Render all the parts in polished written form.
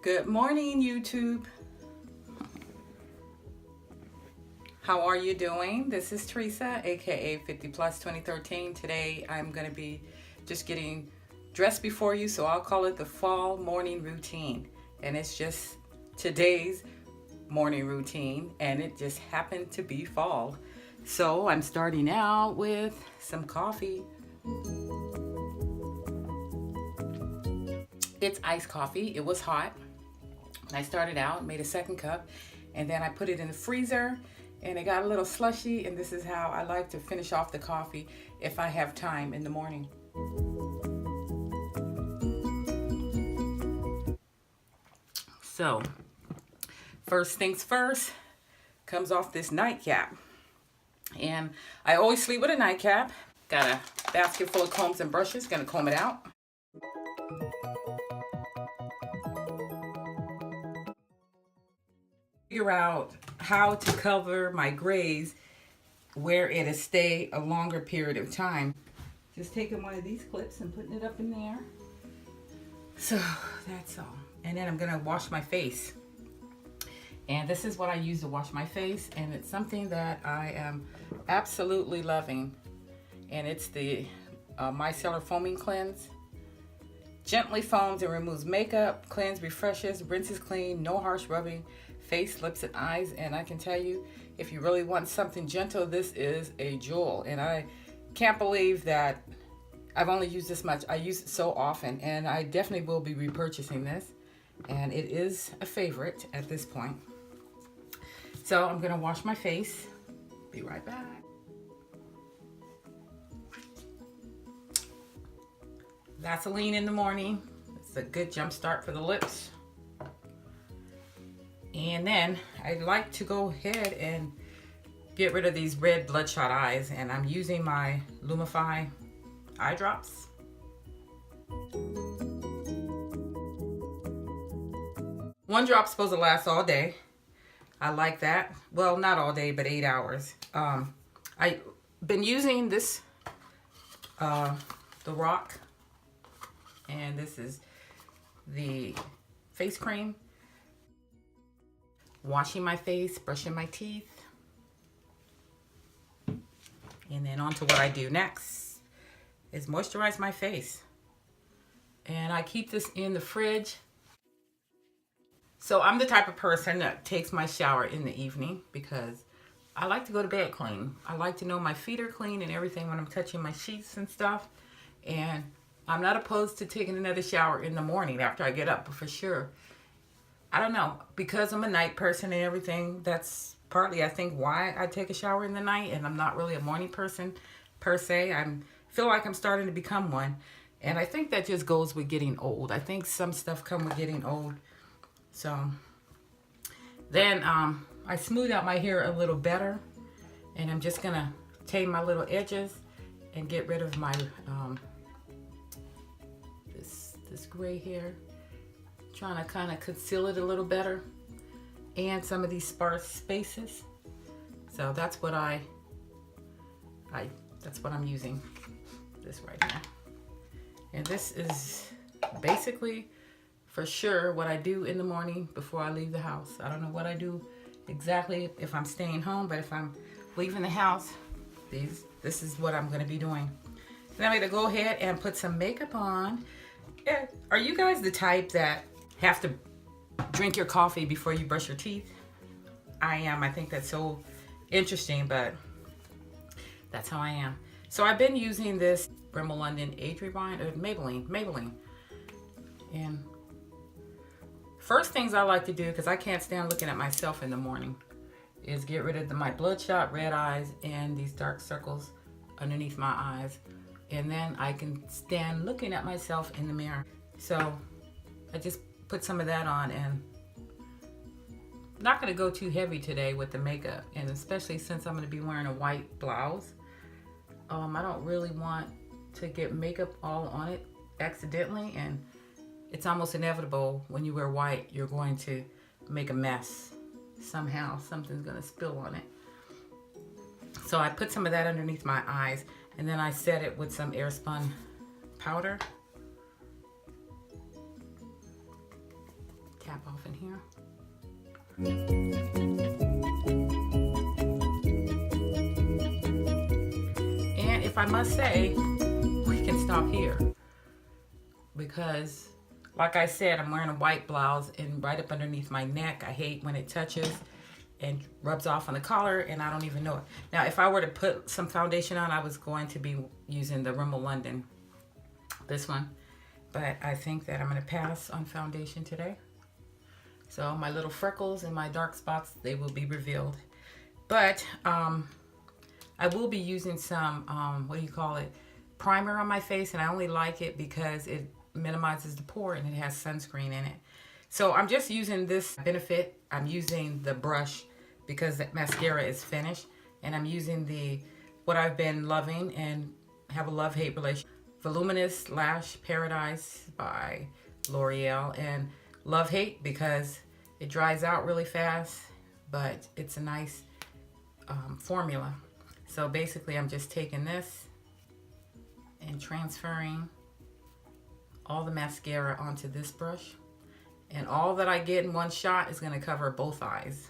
Good morning, YouTube. How are you doing? This is Teresa, aka 50 Plus 2013. Today I'm going to be just getting dressed before you, so I'll call it the fall morning routine. And it's just today's morning routine, and it just happened to be fall. So I'm starting out with some coffee. It's iced coffee. It was hot. I started out, made a second cup, and then I put it in the freezer, and it got a little slushy, and this is how I like to finish off the coffee if I have time in the morning. So, first things first, comes off this nightcap. And I always sleep with a nightcap. Got a basket full of combs and brushes, gonna comb it out. Figure out how to cover my grays where it'll stay a longer period of time. Just taking one of these clips and putting it up in there. So that's all. And then I'm gonna wash my face. And this is what I use to wash my face, and it's something that I am absolutely loving. And it's the Micellar Foaming Cleanse. Gently foams and removes makeup, cleanse, refreshes, rinses clean, no harsh rubbing, face, lips, and eyes. And I can tell you, if you really want something gentle, this is a jewel. And I can't believe that I've only used this much. I use it so often, and I definitely will be repurchasing this. And it is a favorite at this point. So I'm gonna wash my face. Be right back. Vaseline in the morning. It's a good jump start for the lips. And then I'd like to go ahead and get rid of these red bloodshot eyes, and I'm using my Lumify eye drops. One drop's supposed to last all day. I like that. Well, not all day, but 8 hours. I've been using this, The Rock. And this is the face cream. Washing my face, brushing my teeth. And then on to what I do next is moisturize my face. And I keep this in the fridge. So I'm the type of person that takes my shower in the evening because I like to go to bed clean. I like to know my feet are clean and everything when I'm touching my sheets and stuff. And I'm not opposed to taking another shower in the morning after I get up, for sure. I don't know, because I'm a night person and everything, that's partly, I think, why I take a shower in the night, and I'm not really a morning person per se. I feel like I'm starting to become one, and I think that just goes with getting old. I think some stuff comes with getting old. So then I smooth out my hair a little better, and I'm just going to tame my little edges and get rid of my this gray hair, trying to kind of conceal it a little better, and some of these sparse spaces. So that's what that's what I'm using, this right now. And this is basically for sure what I do in the morning before I leave the house. I don't know what I do exactly if I'm staying home, but if I'm leaving the house, this is what I'm going to be doing. Then I'm going to go ahead and put some makeup on. Yeah. Are you guys the type that have to drink your coffee before you brush your teeth? I am. I think that's so interesting, but that's how I am. So I've been using this Rimmel London Age Rewind, or Maybelline. And first things I like to do, because I can't stand looking at myself in the morning, is get rid of my bloodshot red eyes and these dark circles underneath my eyes. And then I can stand looking at myself in the mirror. So I just put some of that on, and I'm not gonna go too heavy today with the makeup, and especially since I'm gonna be wearing a white blouse. I don't really want to get makeup all on it accidentally, and it's almost inevitable when you wear white, you're going to make a mess. Somehow, something's gonna spill on it. So I put some of that underneath my eyes, and then I set it with some airspun powder. tap off in here. And if I must say, we can stop here because, like I said, I'm wearing a white blouse, and right up underneath my neck, I hate when it touches and rubs off on the collar, and I don't even know it. Now, if I were to put some foundation on, I was going to be using the Rimmel London, this one. But I think that I'm going to pass on foundation today. So my little freckles and my dark spots, they will be revealed. But I will be using some, what do you call it, primer on my face, and I only like it because it minimizes the pore and it has sunscreen in it. So I'm just using this Benefit. I'm using the brush because the mascara is finished, and I'm using the, what I've been loving and have a love-hate relationship, Voluminous Lash Paradise by L'Oreal, and love-hate because it dries out really fast, but it's a nice formula. So basically I'm just taking this and transferring all the mascara onto this brush, and all that I get in one shot is going to cover both eyes.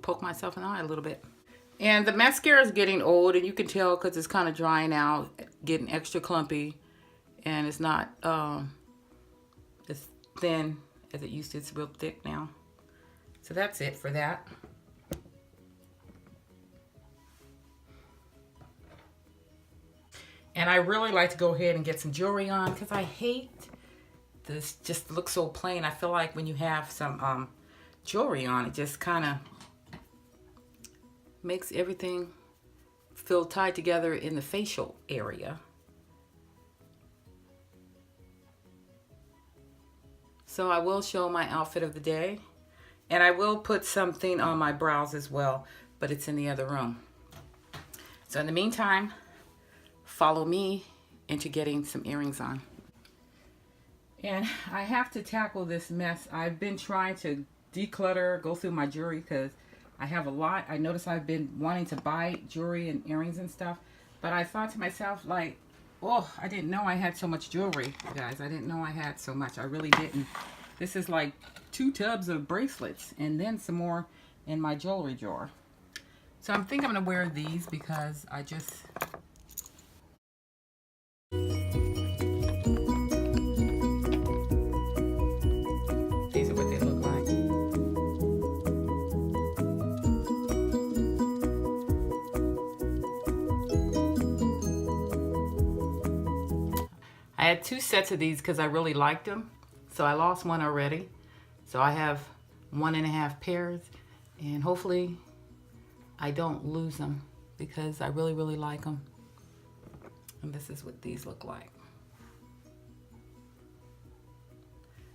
Poke myself in the eye a little bit. And the mascara is getting old, and you can tell because it's kind of drying out, getting extra clumpy, and it's not as thin as it used to. It's real thick now. So that's it for that. And I really like to go ahead and get some jewelry on because I hate this, just looks so plain. I feel like when you have some jewelry on, it just kind of makes everything feel tied together in the facial area. So I will show my outfit of the day, and I will put something on my brows as well, but it's in the other room. So in the meantime, follow me into getting some earrings on. And I have to tackle this mess. I've been trying to declutter, go through my jewelry because I have a lot. I noticed I've been wanting to buy jewelry and earrings and stuff, but I thought to myself, like, oh, I didn't know I had so much jewelry, you guys. I didn't know I had so much. I really didn't. This is like 2 tubs of bracelets and then some more in my jewelry drawer. So I'm thinking I'm gonna wear these because I just, these are what they look like. I had 2 sets of these because I really liked them. So I lost one already. So I have 1.5 pairs, and hopefully I don't lose them because I really, really like them. And this is what these look like.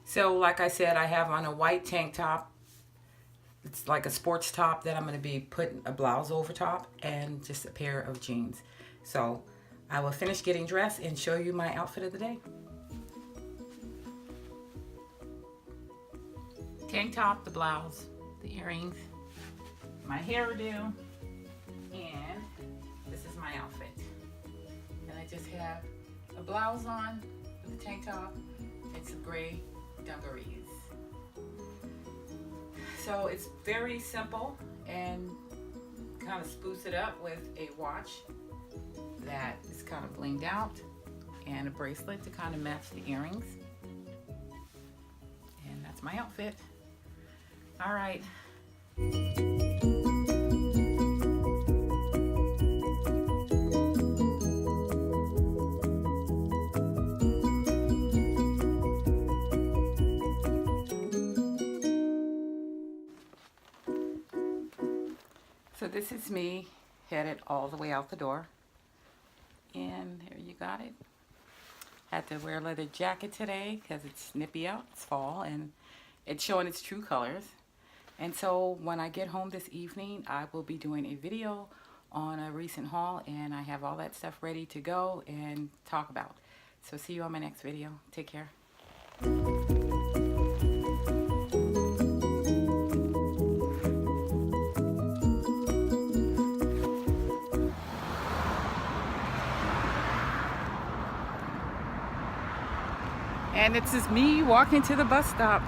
So like I said, I have on a white tank top. It's like a sports top that I'm going to be putting a blouse over top, and just a pair of jeans. So I will finish getting dressed and show you my outfit of the day. Tank top, the blouse, the earrings, my hairdo, and this is my outfit. And I just have a blouse on with a tank top and some gray dungarees. So it's very simple, and kind of spruce it up with a watch that is kind of blinged out and a bracelet to kind of match the earrings. And that's my outfit. All right. So this is me headed all the way out the door. And here you got it. Had to wear a leather jacket today because it's nippy out, it's fall, and it's showing its true colors. And so when I get home this evening, I will be doing a video on a recent haul, and I have all that stuff ready to go and talk about. So see you on my next video. Take care. And it's just me walking to the bus stop.